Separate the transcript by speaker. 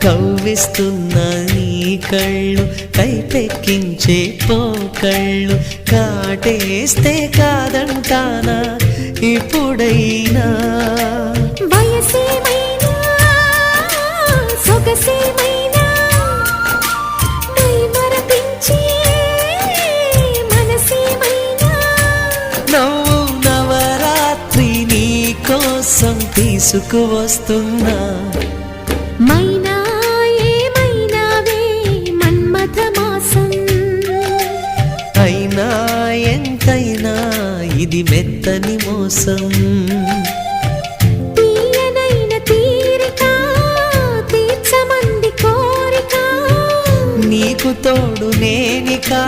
Speaker 1: కవ్విస్తున్న నీ కళ్ళు కైపెక్కించే పోకళ్ళు కాటేస్తే కాదంటానా ఇప్పుడైనా
Speaker 2: వయసేమైనా సొగసేమైనా మరపించే మనసేమైనా
Speaker 1: నవ్వు నవరాత్రి నీ కోసం తీసుకువస్తున్నా
Speaker 2: మైనా ఏమైనావే మన్మథ మాసం
Speaker 1: అయినా ఎంతైనా ఇది మెత్తని మోసం
Speaker 2: తీయనైన తీరిక తీర్చమంది కోరిక
Speaker 1: నీకు తోడు నేనికా